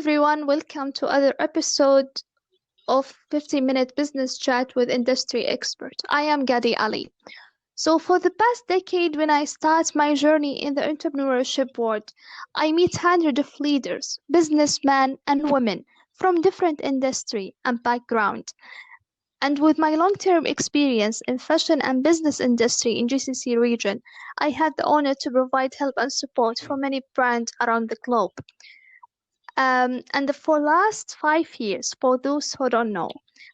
everyone, welcome to other episode of 15-minute business chat with industry expert. I am Ghadi Ali. So for the past decade when I start my journey in the entrepreneurship world, I meet hundreds of leaders, businessmen and women from different industry and background. And with my long-term experience in fashion and business industry in GCC region, I had the honor to provide help and support for many brands around the globe. And for last 5 years, for those who don't know,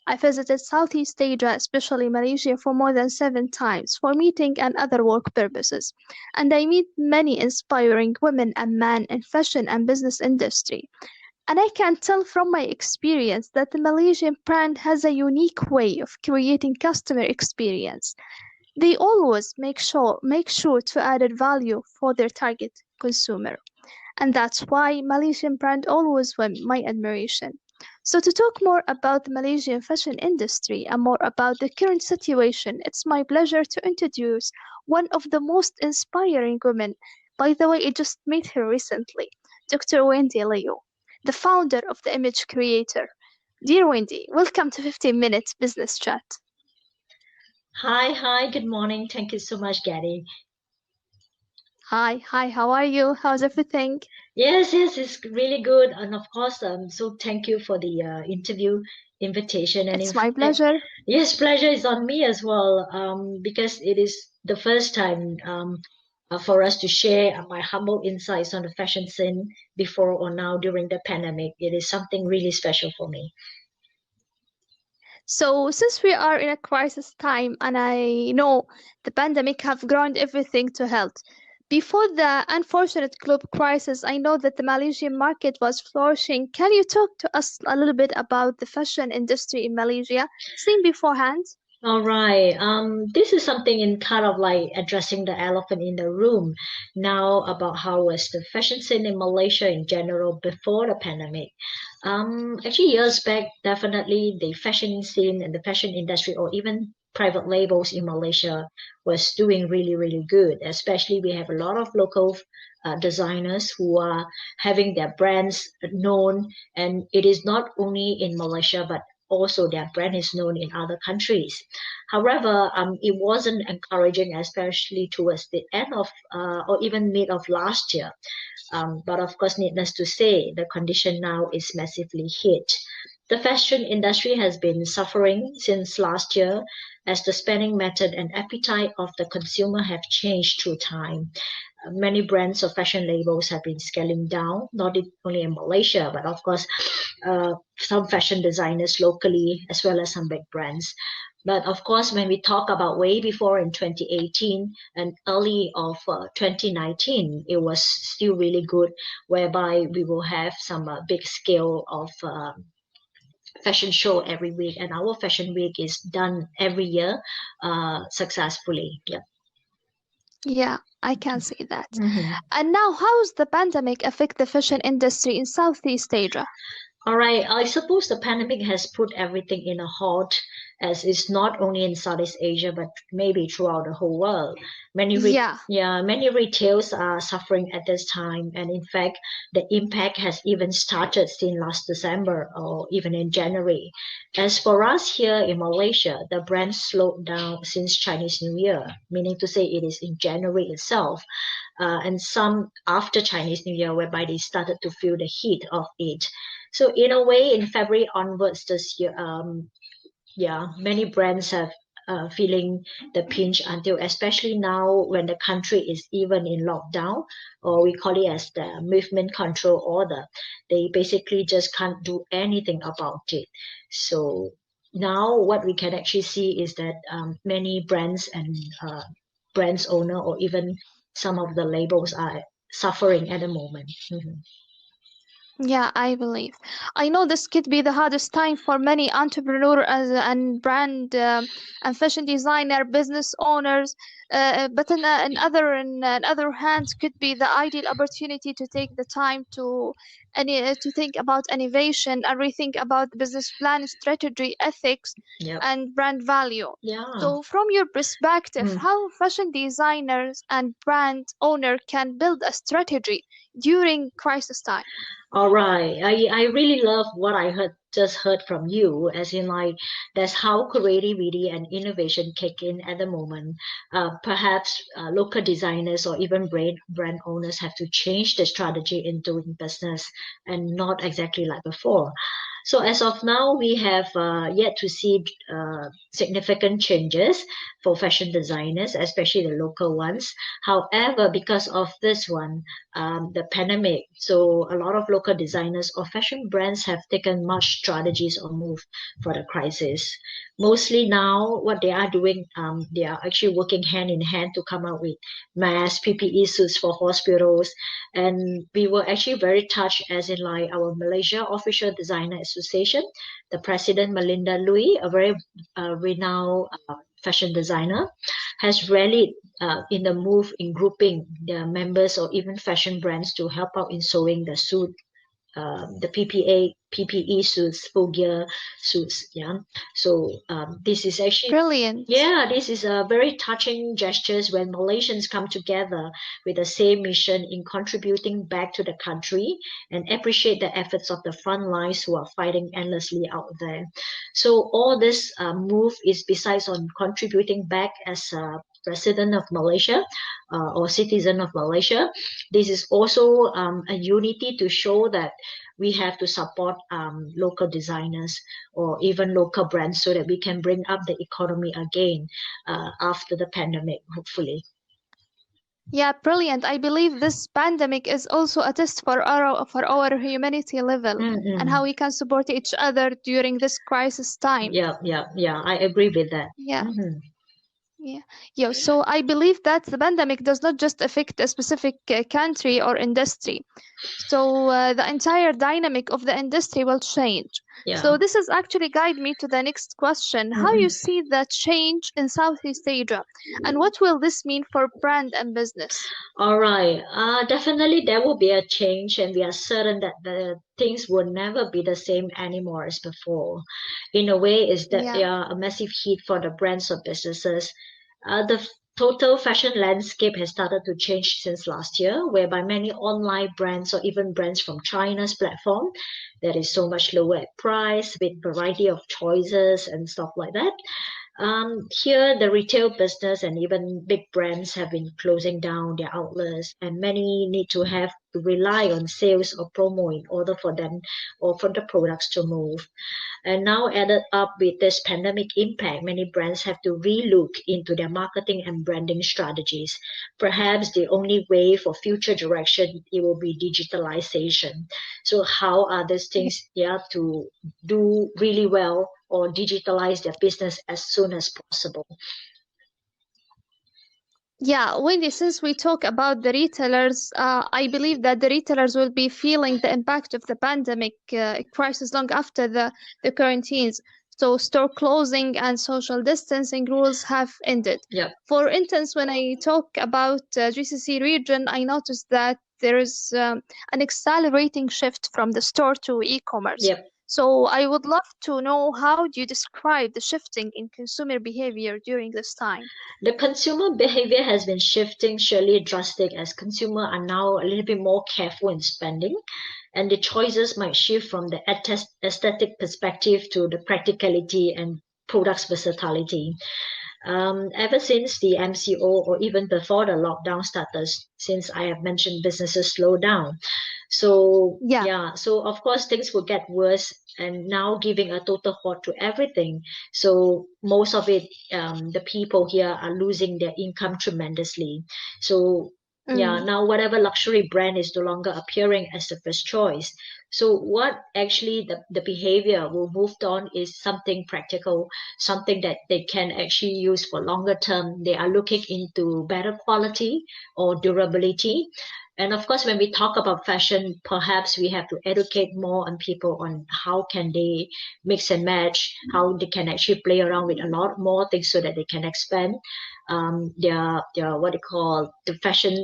I visited Southeast Asia, especially Malaysia, for more than 7 times for meeting and other work purposes. And I meet many inspiring women and men in fashion and business industry. And I can tell from my experience that the Malaysian brand has a unique way of creating customer experience. They always make sure to added value for their target consumer. And that's why Malaysian brand always win my admiration. So to talk more about the Malaysian fashion industry and more about the current situation, it's my pleasure to introduce one of the most inspiring women. By the way, I just met her recently, Dr. Wendy, the founder of the Image Creator. Dear Wendy, welcome to 15 Minutes Business Chat. Hi, good morning. Thank you so much, Ghadi. Hi, how are you? How's everything? Yes, it's really good. And of course, so thank you for the interview invitation. And It's my pleasure. yes, pleasure is on me as well, because it is the first time for us to share my humble insights on the fashion scene before or now during the pandemic. It is something really special for me. So since we are in a crisis time and I know the pandemic have ground everything to health, before the unfortunate global crisis, I know that the Malaysian market was flourishing. Can you talk to us a little bit about the fashion industry in Malaysia, seen beforehand? All right. This is something in kind of like addressing the elephant in the room now about how was the fashion scene in Malaysia in general before the pandemic. Actually, years back, definitely the fashion scene and the fashion industry, or even private labels in Malaysia, was doing really, really good. Especially, we have a lot of local designers who are having their brands known, and it is not only in Malaysia but also their brand is known in other countries. However, it wasn't encouraging, especially towards the end of or even mid of last year. But of course, needless to say, the condition now is massively hit. The fashion industry has been suffering since last year as the spending method and appetite of the consumer have changed through time. Many brands or fashion labels have been scaling down, not only in Malaysia, but of course, some fashion designers locally, as well as some big brands. But of course, when we talk about way before in 2018 and early of 2019, it was still really good, whereby we will have some big scale of fashion show every week, and our fashion week is done every year successfully. Yeah. Yeah, I can see that. Mhm. And now, how's the pandemic affect the fashion industry in Southeast Asia? All right, I suppose the pandemic has put everything in a halt, as it's not only in Southeast Asia but maybe throughout the whole world. Yeah. Many retails are suffering at this time, and in fact, the impact has even started since last December or even in January. As for us here in Malaysia, the brand slowed down since Chinese New Year, meaning to say it is in January itself, and some after Chinese New Year, whereby they started to feel the heat of it. So in a way, in February onwards this year, many brands have feeling the pinch until, especially now when the country is even in lockdown, or we call it as the movement control order. They basically just can't do anything about it. So now what we can actually see is that many brands and brands owner or even some of the labels are suffering at the moment. Mhm. Yeah, I believe. I know this could be the hardest time for many entrepreneurs and brand and fashion designer business owners, but in other hands, could be the ideal opportunity to take the time to think about innovation and rethink about the business plan, strategy, ethics, Yep. and brand value. Yeah. So, from your perspective, Mm. how fashion designers and brand owner can build a strategy during crisis time? All right. I really love what I heard from you, as in like that's how creativity and innovation kick in at the moment. Perhaps local designers or even brand owners have to change the strategy in doing business and not exactly like before. So as of now, we have yet to see significant changes for fashion designers, especially the local ones. However, because of this one, the pandemic. So a lot of local designers or fashion brands have taken much strategies or move for the crisis. Mostly now, what they are doing, they are actually working hand in hand to come up with masks, PPE suits for hospitals. And we were actually very touched, as in like our Malaysia Official Designer Association, the president Melinda Lui, a very renowned fashion designer, has rallied in the move in grouping the members or even fashion brands to help out in sewing the suit, the PPE suits, full gear suits. Yeah. So this is actually, Brilliant. yeah, this is a very touching gestures when Malaysians come together with the same mission in contributing back to the country and appreciate the efforts of the front lines who are fighting endlessly out there. So all this move is besides on contributing back as a resident of Malaysia or citizen of Malaysia. This is also a unity to show that we have to support local designers or even local brands so that we can bring up the economy again after the pandemic, hopefully. Yeah, brilliant. I believe this pandemic is also a test for our humanity level and Mm-mm. how we can support each other during this crisis time. Yeah, yeah, yeah. I agree with that. Yeah. Mm-hmm. Yeah, yeah. So I believe that the pandemic does not just affect a specific country or industry. So the entire dynamic of the industry will change. Yeah. So this is actually guide me to the next question. How Mm-mm. you see the change in Southeast Asia, and what will this mean for brand and business? All right. Definitely there will be a change, and we are certain that the things will never be the same anymore as before. In a way, is that Yeah. they are a massive hit for the brands or businesses. The total fashion landscape has started to change since last year, whereby many online brands or even brands from China's platform that is so much lower at price with variety of choices and stuff like that. Here, the retail business and even big brands have been closing down their outlets, and many need to have to rely on sales or promo in order for them or for the products to move. And now, added up with this pandemic impact, many brands have to relook into their marketing and branding strategies. Perhaps the only way for future direction it will be digitalization. So, how are these things, yeah, to do really well or digitalize their business as soon as possible? Yeah, Wendy, since we talk about the retailers, I believe that the retailers will be feeling the impact of the pandemic crisis long after the quarantines. So, store closing and social distancing rules have ended. Yep, For instance, when I talk about GCC region, I noticed that there is an accelerating shift from the store to e-commerce. yep. So, I would love to know how do you describe the shifting in consumer behavior during this time? The consumer behavior has been shifting surely drastic as consumers are now a little bit more careful in spending, and the choices might shift from the aesthetic perspective to the practicality and products versatility. Ever since the MCO or even before the lockdown started, since I have mentioned businesses slow down. So Yeah. yeah, so of course things will get worse and now giving a total halt to everything. So most of it, the people here are losing their income tremendously. So yeah, Mm. now whatever luxury brand is no longer appearing as the first choice. So what actually the behavior will move on is something practical, something that they can actually use for longer term. They are looking into better quality or durability And of course, when we talk about fashion, perhaps we have to educate more on people on how can they mix and match, how they can actually play around with a lot more things so that they can expand their what they call the fashion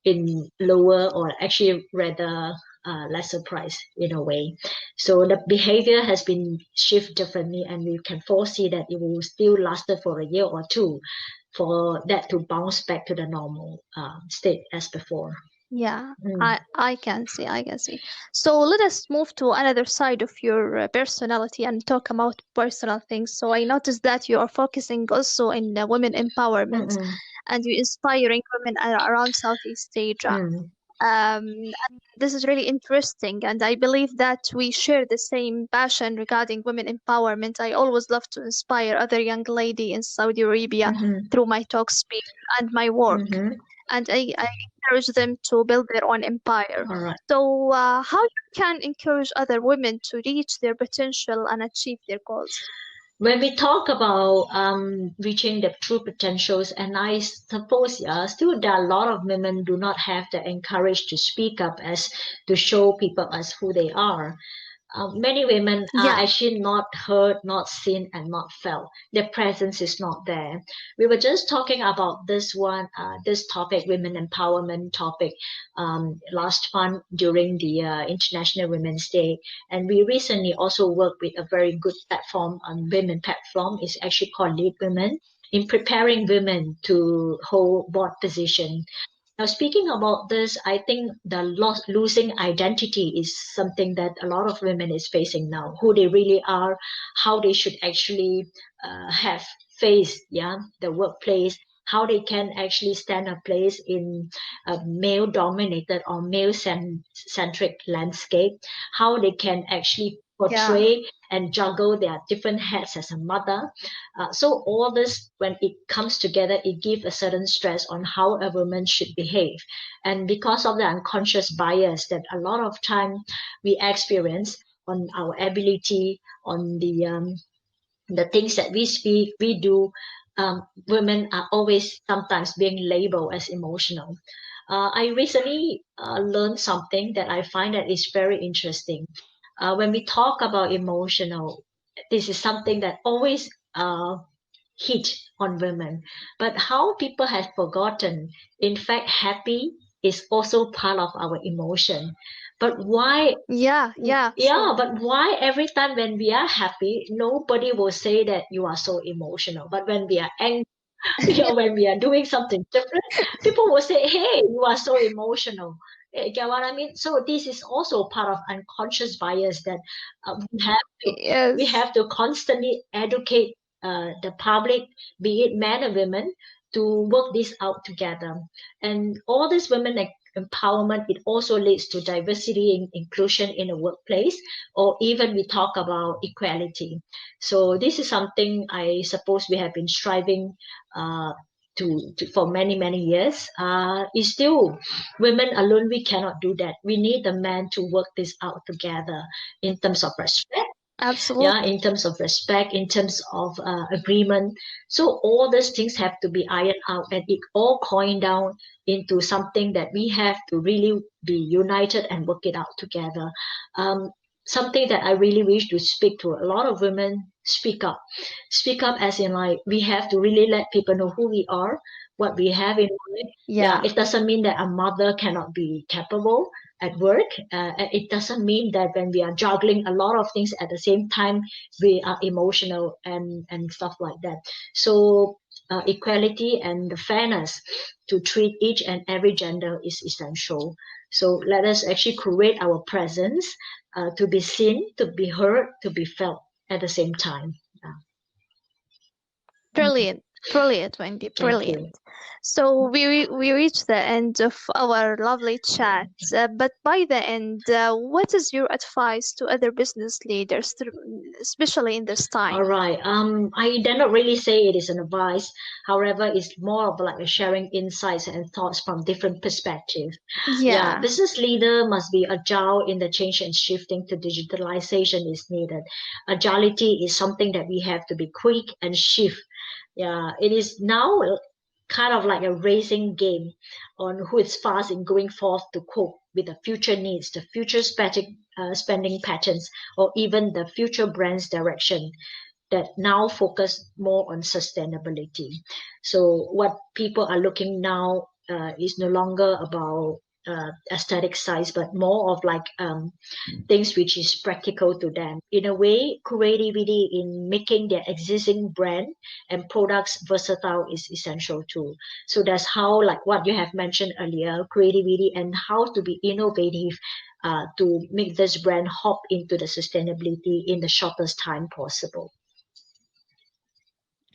in lower or actually rather lesser price in a way. So the behavior has been shift differently, and we can foresee that it will still last for a year or two for that to bounce back to the normal state as before. Yeah, Mm. I can see, I can see. So let us move to another side of your personality and talk about personal things. So I noticed that you are focusing also in women empowerment Mm-mm. and you inspiring women around Southeast Asia. Mm. And this is really interesting, and I believe that we share the same passion regarding women empowerment. I always love to inspire other young lady in Saudi Arabia Mm-hmm. through my talk speech and my work, Mm-hmm. and I encourage them to build their own empire. All right. So, how you can encourage other women to reach their potential and achieve their goals? When we talk about reaching the true potentials, and I suppose still there are a lot of women do not have the encourage to speak up as to show people as who they are. Many women are Yeah, actually not heard, not seen, and not felt. Their presence is not there. We were just talking about this one, this topic, women empowerment topic, last month during the International Women's Day, and we recently also worked with a very good platform on women platform. It's actually called Lead Women in preparing women to hold board position. Now, speaking about this, I think the losing identity is something that a lot of women is facing now. Who they really are, how they should actually have faced, the workplace, how they can actually stand a place in a male-dominated or male-centric landscape, how they can actually yeah, portray and juggle their different hats as a mother. So all this, when it comes together, it gives a certain stress on how a woman should behave. And because of the unconscious bias that a lot of time we experience on our ability, on the things that we speak, we do, women are always sometimes being labeled as emotional. I recently learned something that I find that is very interesting. When we talk about emotional, this is something that always hit on women. But how people have forgotten, in fact, happy is also part of our emotion. But why yeah, yeah, yeah, sure. but why every time when we are happy, nobody will say that you are so emotional. But when we are angry, when we are doing something different, people will say, "Hey, you are so emotional." Get what I mean? So this is also part of unconscious bias that we have to Yes, constantly educate the public, be it men and women, to work this out together. And all this women empowerment, it also leads to diversity and inclusion in the workplace, or even we talk about equality. So this is something I suppose we have been striving uh, to for many years. Is still women alone, we cannot do that. We need the men to work this out together in terms of respect, absolutely. in terms of respect, in terms of agreement. So all these things have to be ironed out, and it all coin down into something that we have to really be united and work it out together. um, Something that I really wish to speak to a lot of women: speak up as in, like, we have to really let people know who we are, what we have in mind. Yeah, Yeah, it doesn't mean that a mother cannot be capable at work. It doesn't mean that when we are juggling a lot of things at the same time, we are emotional and stuff like that. So equality and the fairness to treat each and every gender is essential. So let us actually create our presence, to be seen, to be heard, to be felt at the same time. Mm, brilliant, brilliant, Wendy, thank brilliant. you. So we reached the end of our lovely chat. But by the end, what is your advice to other business leaders, especially in this All time? right. I dare not really say it is an advice. However, it's more of like a sharing insights and thoughts from different perspectives. Yeah, Yeah, business leader must be agile in the change and shifting to digitalization is needed. Agility is something that we have to be quick and shift. Yeah, it is now. kind of like a racing game on who is fast in going forth to cope with the future needs, the future spending patterns, or even the future brand's direction that now focus more on sustainability. So what people are looking now is no longer about aesthetic size, but more of like things which is practical to them. In a way, creativity in making their existing brand and products versatile is essential too. So that's how, like what you have mentioned earlier, creativity and how to be innovative to make this brand hop into the sustainability in the shortest time possible.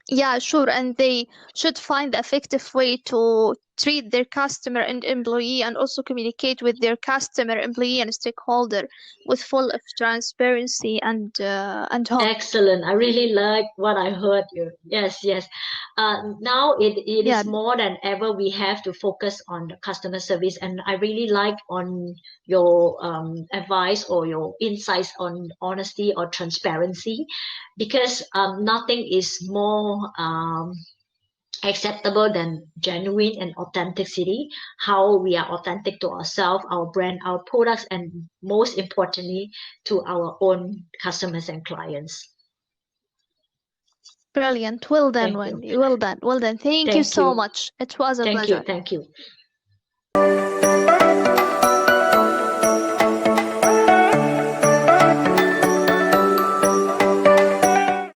Yeah, sure. And they should find the effective way to treat their customer and employee and also communicate with their customer, employee, and stakeholder with full of transparency and hope. Excellent. I really like what I heard you. Yes, yes. Now it Yeah, is more than ever we have to focus on the customer service, and I really like on your advice or your insights on honesty or transparency, because nothing is more acceptable than genuine and authenticity, how we are authentic to ourselves, our brand, our products, and most importantly, to our own customers and clients. brilliant. Well done, Thank you. Wendy. Well done. Well done. Thank you Thank so you. much. It was a Thank you. pleasure. Thank you.